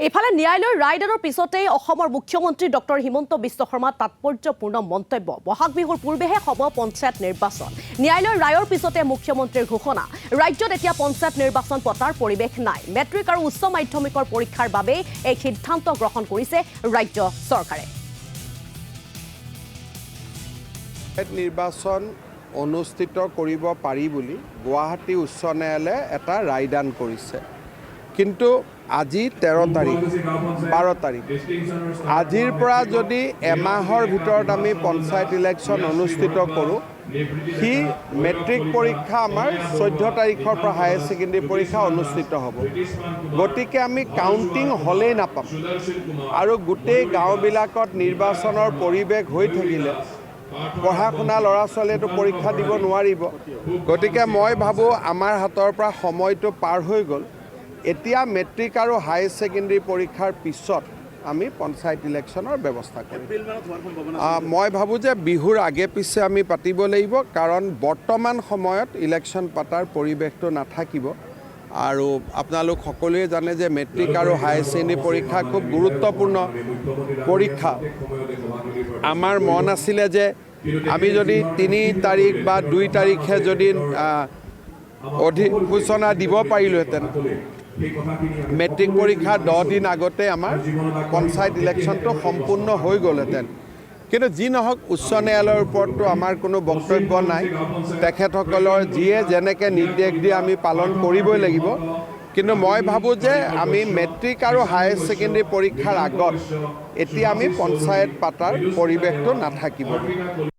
এফালে ন্যায়ালয়ৰ ৰায়দানৰ পিছতেই অসমৰ মুখ্যমন্ত্ৰী ডক্টৰ হিমন্ত বিশ্ব শৰ্মা তাৎপৰ্যপূৰ্ণ মন্তব্য। বহাগ বিহুৰ পূৰ্বেহে হ'ব পঞ্চায়ত নিৰ্বাচন। ন্যায়ালয়ৰ ৰায়ৰ পিছতে মুখ্যমন্ত্ৰীৰ ঘোষণা, ৰাজ্যত এতিয়া পঞ্চায়ত নিৰ্বাচন পতাৰ পৰিৱেশ নাই। মেট্ৰিক আৰু উচ্চ মাধ্যমিকৰ পৰীক্ষাৰ বাবে এই সিদ্ধান্ত গ্ৰহণ কৰিছে ৰাজ্য চৰকাৰে। নিৰ্বাচন অনুষ্ঠিত কৰিব পাৰি বুলি গুৱাহাটী উচ্চ ন্যায়ালয়ে এটা ৰায়দান কৰিছে। কিন্তু আজি 13 তাৰিখ 12 তাৰিখ আজিৰ পৰা যদি এমাহৰ ভিতৰত আমি পঞ্চায়ত ইলেকশ্যন অনুষ্ঠিত কৰোঁ, সি মেট্ৰিক পৰীক্ষা আমাৰ 14 তাৰিখৰ পৰা হায়াৰ ছেকেণ্ডেৰী পৰীক্ষা অনুষ্ঠিত হ'ব। গতিকে আমি কাউণ্টিং হ'লেই নাপাম আৰু গোটেই গাঁওবিলাকত নিৰ্বাচনৰ পৰিৱেশ হৈ থাকিলে পঢ়া শুনা ল'ৰা ছোৱালীয়েতো পৰীক্ষা দিব নোৱাৰিব। গতিকে মই ভাবোঁ আমাৰ হাতৰ পৰা সময়টো পাৰ হৈ গ'ল। এতিয়া মেট্ৰিক আৰু হায়াৰ ছেকেণ্ডেৰী পৰীক্ষাৰ পিছত আমি পঞ্চায়ত ইলেকশ্যনৰ ব্যৱস্থা কৰিম। মই ভাবোঁ যে বিহুৰ আগে পিছে আমি পাতিব লাগিব, কাৰণ বৰ্তমান সময়ত ইলেকশ্যন পাতাৰ পৰিৱেশটো নাথাকিব। আৰু আপোনালোক সকলোৱে জানে যে মেট্ৰিক আৰু হায়াৰ ছেকেণ্ডেৰী পৰীক্ষা খুব গুৰুত্বপূৰ্ণ পৰীক্ষা। আমাৰ মন আছিলে যে আমি যদি 3 তাৰিখ বা 2 তাৰিখে যদি অধিসূচনা দিব পাৰিলোহেঁতেন, মেট্ৰিক পৰীক্ষা 10 দিন আগতে আমাৰ পঞ্চায়ত ইলেকশ্যনটো সম্পূৰ্ণ হৈ গ'লহেঁতেন। কিন্তু যি নহওক, উচ্চ ন্যায়ালয়ৰ ওপৰতো আমাৰ কোনো বক্তব্য নাই। তেখেতসকলৰ যিয়ে যেনেকৈ নিৰ্দেশ দিয়ে আমি পালন কৰিবই লাগিব। কিন্তু মই ভাবোঁ যে আমি মেট্ৰিক আৰু হায়াৰ ছেকেণ্ডেৰী পৰীক্ষাৰ আগত এতিয়া আমি পঞ্চায়ত পাতাৰ পৰিৱেশটো নাথাকিব।